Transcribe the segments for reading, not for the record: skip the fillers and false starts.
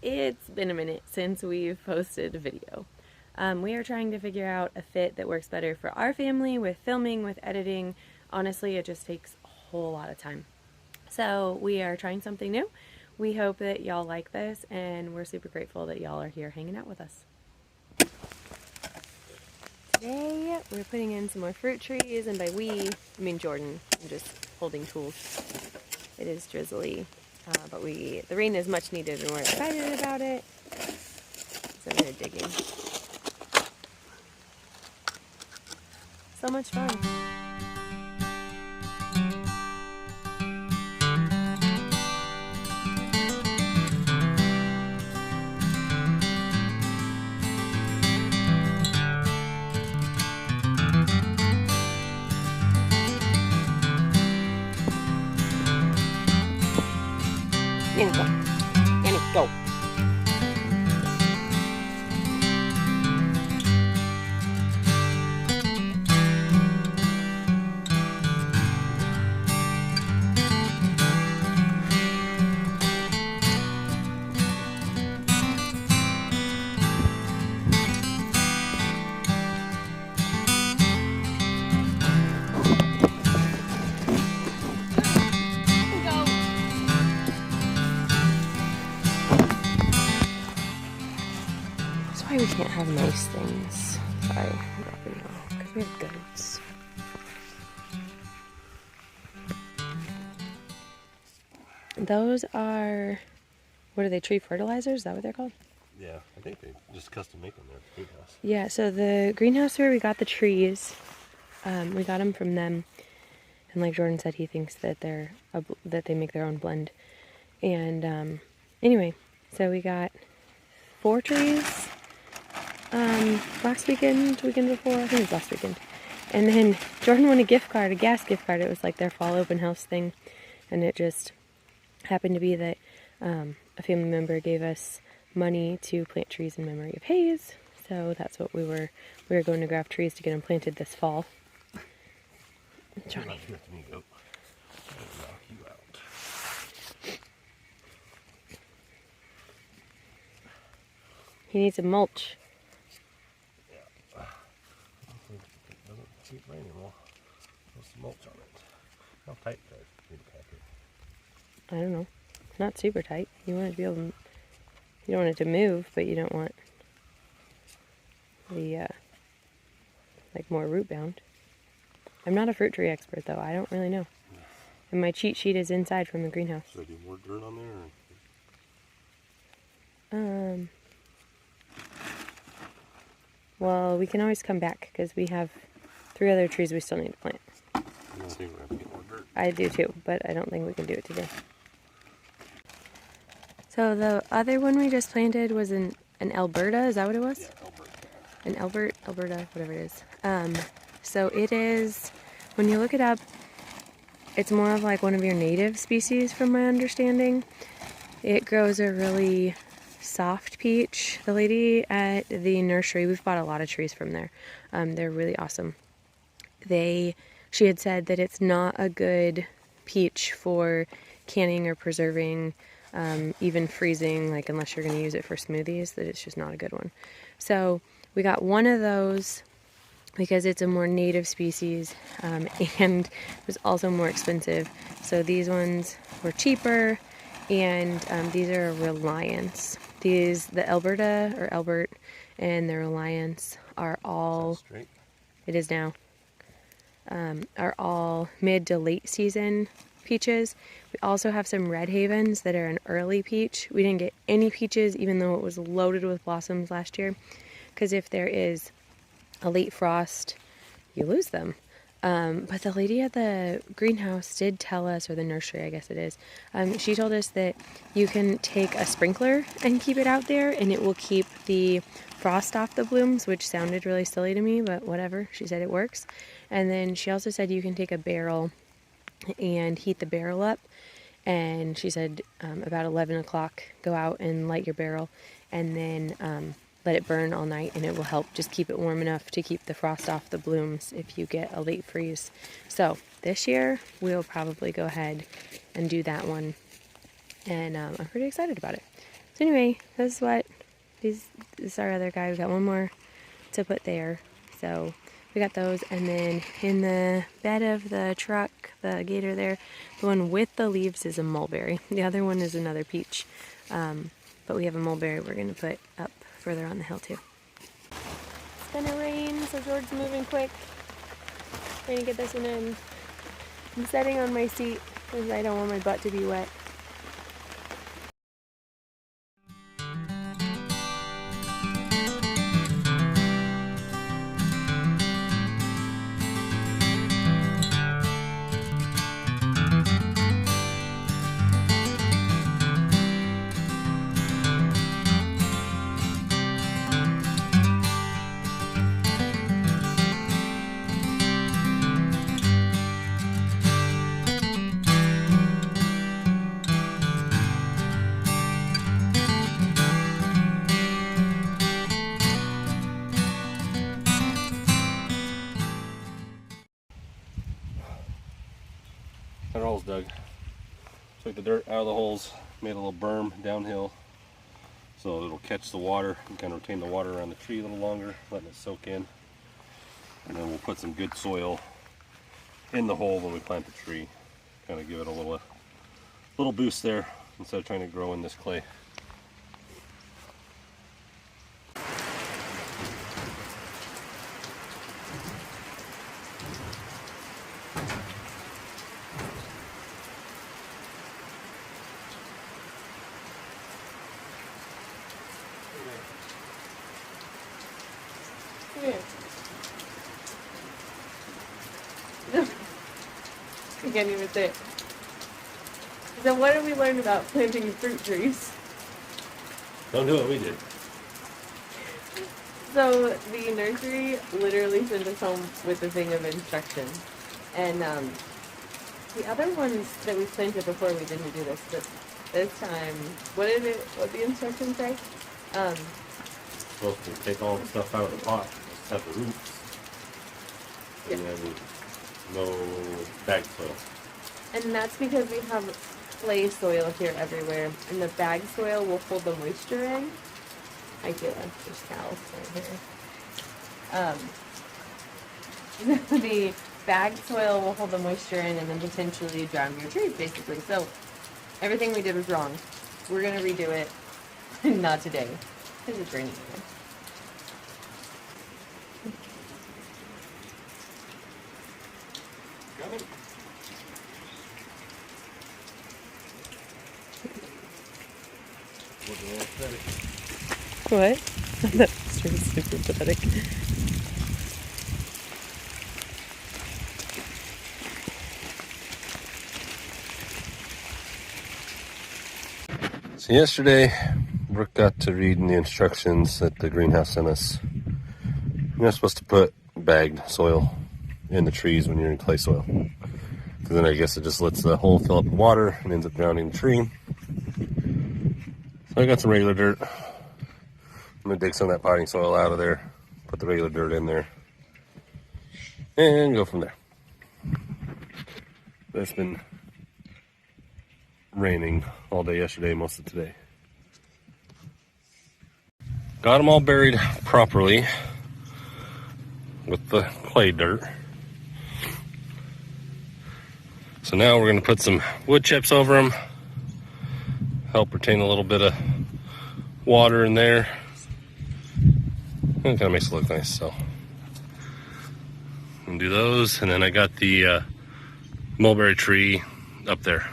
It's been a minute since we've posted a video. We are trying to figure out a fit that works better for our family with filming, with editing. Honestly, it just takes a whole lot of time. So we are trying something new. We hope that y'all like this, and we're super grateful that y'all are here hanging out with us. Today, we're putting in some more fruit trees, and by we, I mean Jordan. I'm just holding tools. It is drizzly, but the rain is much needed, and we're excited about it. So we're digging. So much fun. Annie, go. Annie, go. That's why we can't have nice things. Sorry, I'm dropping them off because we have goats. Those are, what are they, tree fertilizers? Is that what they're called? Yeah, I think they just custom make them there at the greenhouse. Yeah, so the greenhouse where we got the trees, we got them from them. And like Jordan said, he thinks that that they make their own blend. And anyway, so we got 4 trees last weekend before, I think it was last weekend. And then Jordan won a gift card, a gas gift card. It was like their fall open house thing. And it just happened to be that a family member gave us money to plant trees in memory of Hayes. So that's what we were going to grab trees to get them planted this fall. Johnny. He needs a mulch. Yeah. It doesn't keep rain anymore. There's some mulch on it. How tight does it need to pack it? I don't know. Not super tight. You want it to be able to, you don't want it to move, but you don't want the like more root bound. I'm not a fruit tree expert though. I don't really know. And my cheat sheet is inside from the greenhouse. Should I do more dirt on there? Or? Well, we can always come back because we have 3 other trees we still need to plant. I think we're going to have to get more dirt. I do too, but I don't think we can do it today. So the other one we just planted was an Alberta. Is that what it was? Yeah, Alberta. Alberta, whatever it is. So it is, when you look it up, it's more of like one of your native species from my understanding. It grows a really soft peach. The lady at the nursery, we've bought a lot of trees from there. They're really awesome. She had said that it's not a good peach for canning or preserving, even freezing, like unless you're going to use it for smoothies, that it's just not a good one. So we got one of those because it's a more native species, and it was also more expensive. So these ones were cheaper, and these are a Reliance. The Alberta or Albert and the Reliance are all, Straight? it is now, are all mid to late season peaches. We also have some Red Havens that are an early peach. We didn't get any peaches even though it was loaded with blossoms last year, because if there is a late frost, you lose them. But the lady at the greenhouse did tell us, or the nursery I guess it is, she told us that you can take a sprinkler and keep it out there and it will keep the frost off the blooms, which sounded really silly to me, but whatever. She said it works. And then she also said you can take a barrel and heat the barrel up. And she said about 11 o'clock, go out and light your barrel and then let it burn all night, and it will help just keep it warm enough to keep the frost off the blooms if you get a late freeze. So this year we'll probably go ahead and do that one, and I'm pretty excited about it. So So anyway, this is our other guy. We got one more to put there. So we got those, and then in the bed of the truck, the gator there, the one with the leaves is a mulberry. The other one is another peach. But we have a mulberry we're going to put up further on the hill too. It's gonna rain, so George's moving quick. Trying to get this one in. I'm sitting on my seat because I don't want my butt to be wet. Our holes dug. Took the dirt out of the holes, made a little berm downhill so it'll catch the water and kind of retain the water around the tree a little longer, letting it soak in. And then we'll put some good soil in the hole when we plant the tree. Kind of give it a little boost there instead of trying to grow in this clay. I can't even say it. So what did we learn about planting fruit trees? Don't do what we did. So the nursery literally sent us home with a thing of instructions. And the other ones that we planted before, we didn't do this, but this time, what the instructions say? Supposed to take all the stuff out of the pot, just have the roots, and then no bag soil. And that's because we have clay soil here everywhere, and the bag soil will hold the moisture in. I feel like there's cows right here. The bag soil will hold the moisture in and then potentially drown your trees, basically. So everything we did was wrong. We're gonna redo it. Not today, because it's raining again. What? That's super pathetic. So yesterday, Brooke got to reading the instructions that the greenhouse sent us. You're not supposed to put bagged soil in the trees when you're in clay soil, because then I guess it just lets the hole fill up with water and ends up drowning the tree. So I got some regular dirt. I'm gonna dig some of that potting soil out of there, put the regular dirt in there, and go from there. It's been raining all day yesterday, most of today. Got them all buried properly with the clay dirt. So now we're gonna put some wood chips over them, help retain a little bit of water in there. And it kind of makes it look nice, so I'm gonna do those, and then I got the mulberry tree up there.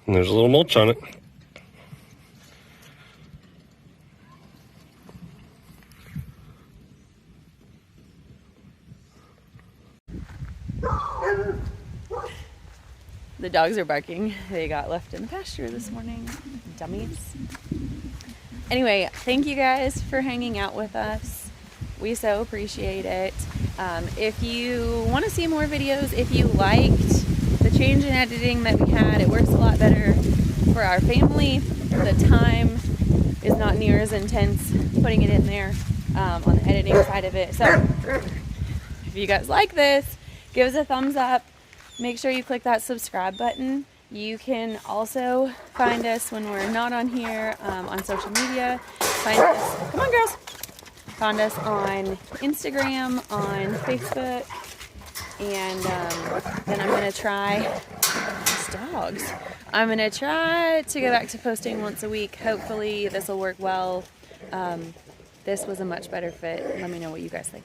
And there's a little mulch on it. The dogs are barking. They got left in the pasture this morning. Dummies. Anyway, thank you guys for hanging out with us. We so appreciate it. If you want to see more videos, if you liked the change in editing that we had, it works a lot better for our family. The time is not near as intense putting it in there on the editing side of it. So if you guys like this, give us a thumbs up. make sure you click that subscribe button. You can also find us when we're not on here on social media. Find us, come on girls, find us on Instagram, on Facebook, and then I'm gonna try, these dogs, I'm gonna try to go back to posting once a week. Hopefully this will work well. This was a much better fit. Let me know what you guys think.